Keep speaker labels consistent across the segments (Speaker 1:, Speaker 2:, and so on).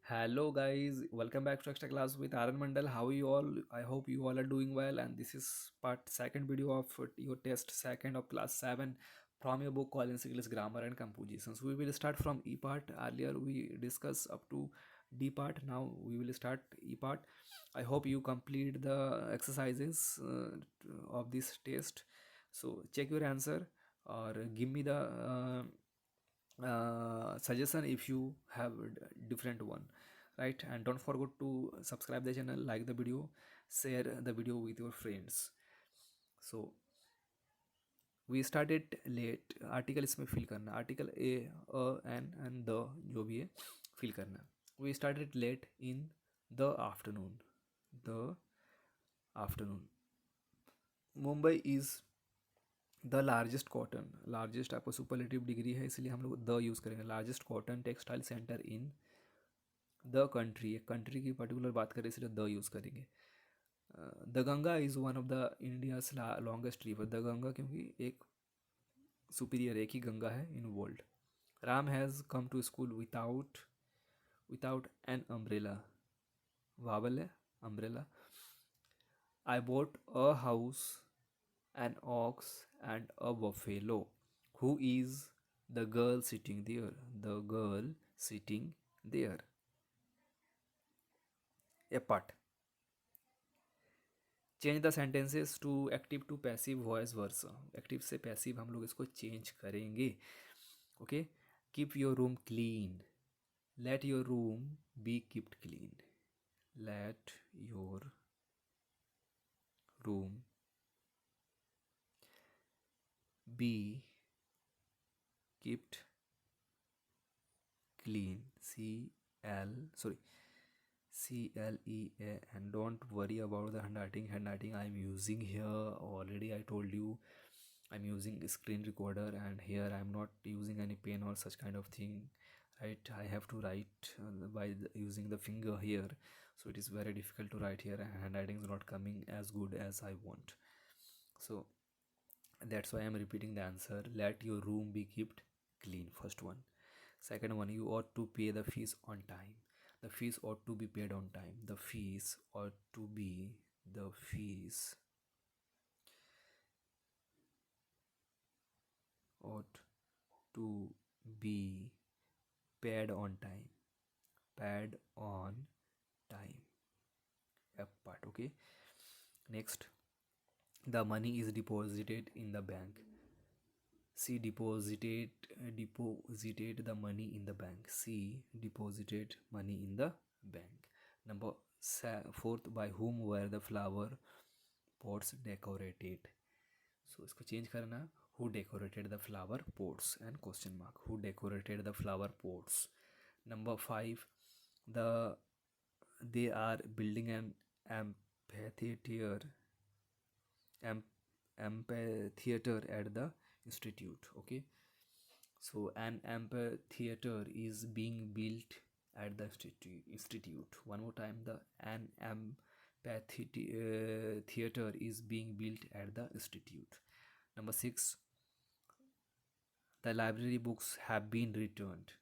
Speaker 1: Hello guys, welcome back to Extra Class with Aaron Mandal. How are you all? I hope you all are doing well, and this is part second video of your test second of class 7 from your book Collins English Grammar and Compositions. We will start from E part. Earlier we discussed up to D part. Now we will start E part. I hope you complete the exercises of this test. So check your answer or give me the suggestion if you have a different one, right? And don't forget to subscribe the channel, like the video, share the video with your friends. So we started late. Article इसमें fill करना, article A N the जो भी है fill करना. We started late in the afternoon. The afternoon. Mumbai is the largest cotton, largest आपको superlative degree है इसलिए हम लोग द यूज़ करेंगे. Largest cotton textile centre in the country, एक कंट्री की पर्टिकुलर बात करें इसलिए द यूज़ करेंगे. The Ganga is one of the India's longest river. The Ganga क्योंकि एक सुपीरियर एक ही गंगा है in world. Ram has come to school without without an umbrella. Vowel है umbrella. I bought a house, an ox, and a buffalo. Who is the girl sitting there? The girl sitting there. A part. Change the sentences to active to passive voice versa. Active से passive हम लोग इसको change करेंगे. Okay. Keep your room clean. Let your room be keeped clean. Let your room be keeped clean. CLEA. And don't worry about the handwriting I'm using here. Already I told you I'm using a screen recorder, and here I'm not using any pen or such kind of thing, right? I have to write using the finger here, so it is very difficult to write here, and handwriting is not coming as good as I want. So that's why I'm repeating the answer. Let your room be kept clean. First one. Second one, you ought to pay the fees on time. The fees ought to be paid on time. The fees ought to be, the fees ought to be paid on time. Paid on time. F part, okay. Next, the money is deposited in the bank. C deposited the money in the bank. C deposited money in the bank. Number fourth, by whom were the flower pots decorated? So इसको change करना. Who decorated the flower pots and question mark. Who decorated the flower pots? Number five, they are building an amphitheater amphitheater at the institute. Okay, so an amphitheater is being built at the institute. One more time, the an amphitheater is being built at the institute. Number six, the library books have been returned.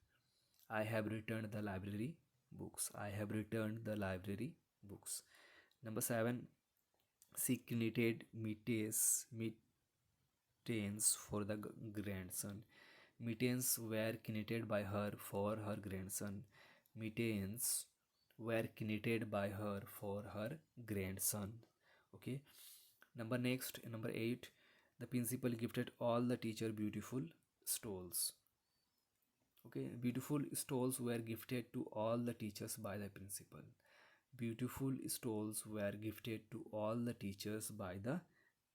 Speaker 1: I have returned the library books. I have returned the library books. Number seven, she knitted mittens for the grandson. Mittens were knitted by her for her grandson. Mittens were knitted by her for her grandson. Okay. Number 8, the principal gifted all the teacher beautiful stoles. Okay, beautiful stoles were gifted to all the teachers by the principal. Beautiful stoles were gifted to all the teachers by the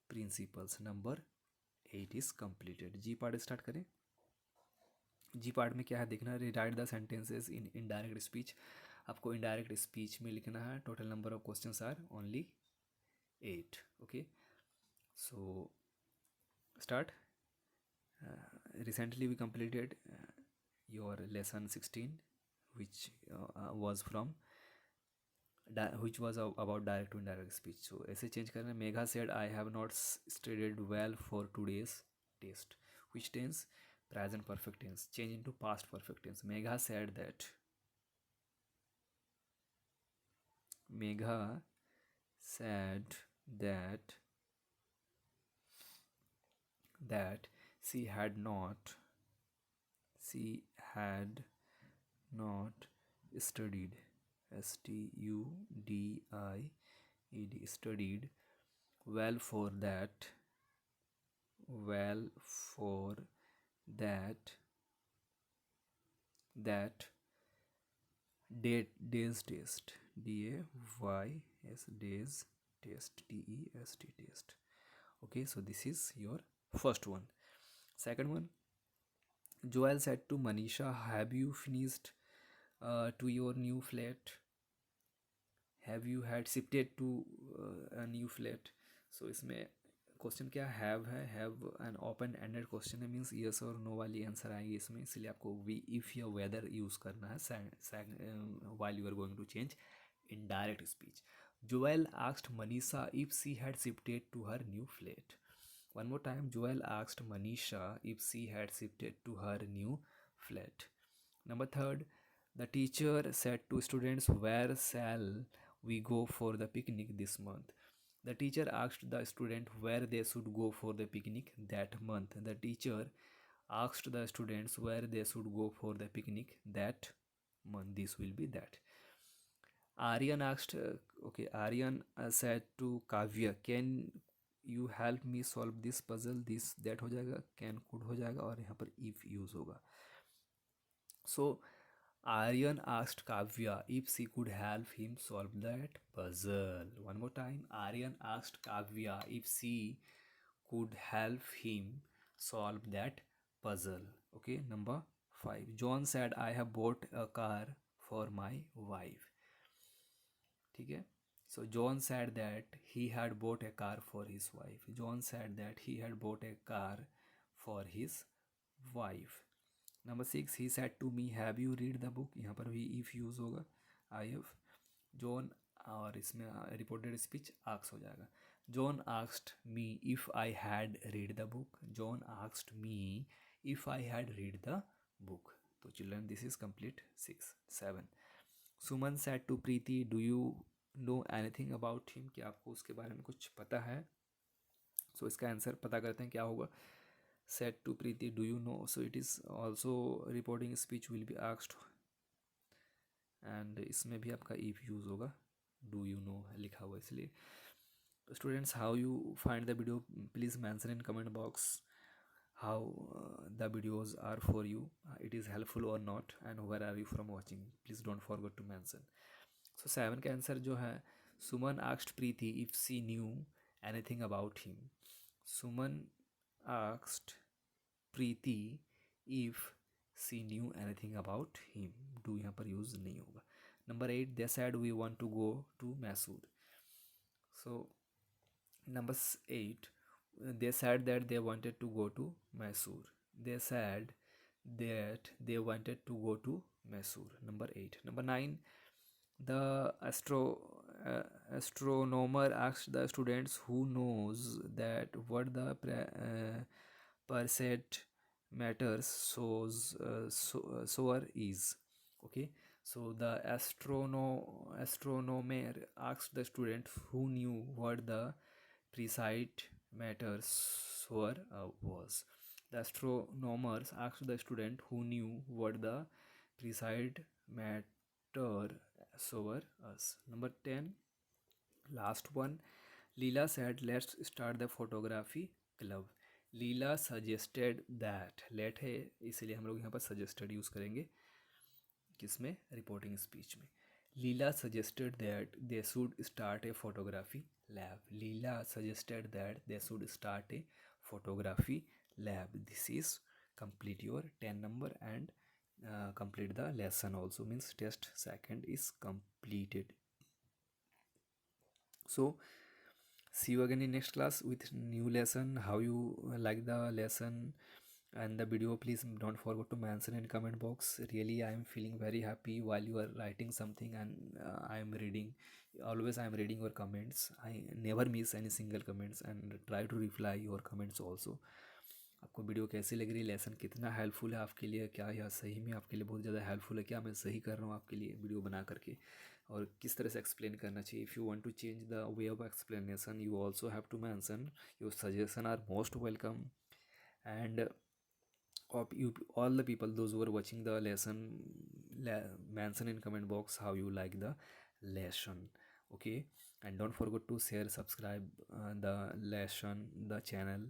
Speaker 1: principals. Number 8 is completed. G part start करें. जी part में क्या है देखना. Rewrite the sentences in indirect speech. आपको indirect speech में लिखना है. Total number of questions are only 8. Okay, so start. Recently we completed your lesson 16, which was from which was about direct to indirect speech. So ऐसे change करना. Megha said I have not studied well for today's test. Which tense? Present perfect tense. Change into past perfect tense. Megha said that Megha said that that she had not she had not studied, studied well for that well for that day's test, days test, test. Okay, so this is your first one. Second one, Joel said to Manisha, have you finished to your new flat? Have you had shifted to a new flat? So इसमें question क्या have an open ended question है, means yes और no वाली answer आएगी इसमें, इसलिए आपको we if या वेदर यूज़ करना है while you are going to change indirect speech. Joel asked Manisha if she had shifted to her new flat. One more time, Joel asked Manisha if she had shifted to her new flat. Number third, the teacher said to students, where shall we go for the picnic this month? The teacher asked the student where they should go for the picnic that month. The teacher asked the students where they should go for the picnic that month. This will be that. Aryan asked, Aryan said to Kavya, can you help me solve this puzzle? This that हो जाएगा, can could हो जाएगा और यहाँ पर if use होगा. So Aryan asked Kavya if she could help him solve that puzzle. One more time, Aryan asked Kavya if she could help him solve that puzzle. Okay, number 5. John said, I have bought a car for my wife. ठीक है. So John said that he had bought a car for his wife. John said that he had bought a car for his wife. Number 6, he said to me, have you read the book? यहाँ पर भी if use होगा, I have. John और इसमें reported speech ask हो जाएगा. John asked me if I had read the book. John asked me if I had read the book. So children, this is complete 6, 7. Suman said to Preeti, do you know anything about him? क्या आपको उसके बारे में कुछ पता है? So इसका answer पता करते हैं क्या होगा. Said to Preeti, do you know? So it is also reporting speech will be asked, and इसमें भी आपका if use होगा, do you know लिखा हुआ इसलिए. Students, how you find the video, please mention in comment box how the videos are for you, it is helpful or not, and where are you from watching, please don't forget to mention. So 7 का answer जो है, Suman asked Preeti if she knew anything about him. Suman asked Preeti if she knew anything about him. Do यहाँ पर use नहीं होगा. Number 8, they said we want to go to Mysore. So number 8, they said that they wanted to go to Mysore. They said that they wanted to go to Mysore. Number 8. Number 9, the astronomer asked the students who knows that what the percent matters sower is. Okay, so the astronomer asked the student who knew what the precise matter sower was. The astronomers asked the student who knew what the precise matter sower was. Number 10, last one, Leela said, let's start the photography club. Leela suggested that, let है इसलिए हम लोग यहाँ पर suggested use करेंगे किसमें, reporting speech में. Leela suggested that they should start a photography lab. Leela suggested that they should start a photography lab. This is complete your 10 number and complete the lesson also, means test second is completed. So see you again in next class with new lesson. How you like the lesson and the video, please don't forget to mention in comment box. Really I am feeling very happy while you are writing something, and I am reading, always I am reading your comments. I never miss any single comments and try to reply your comments also. आपको video कैसी लग रही है, lesson कितना helpful है आपके लिए, क्या यह सही में आपके लिए बहुत ज़्यादा हेल्पफुल है, क्या मैं सही कर रहा हूँ आपके लिए वीडियो बना करके, और किस तरह से एक्सप्लेन करना चाहिए। If you want to change the way of explanation you also have to mention, your suggestion are most welcome. And of you, all the people those who are watching the lesson, mention in comment box how you like the lesson. Okay, and don't forget to share, subscribe the lesson, the channel,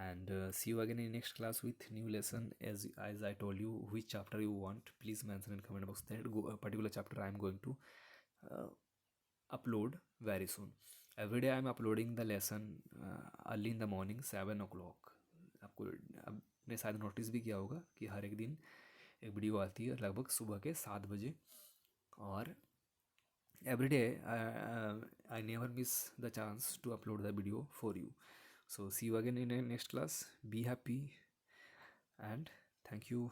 Speaker 1: and see you again in next class with new lesson. As I told you, which chapter you want, please mention in comment box. That particular chapter I am going to uh, upload very soon. Every day I am uploading the lesson early in the morning 7 o'clock. आपको आपने शायद notice भी किया होगा कि हर एक दिन एक वीडियो आती है लगभग सुबह के 7 बजे। और every day I never miss the chance to upload the video for you. So see you again in the next class. Be happy and thank you.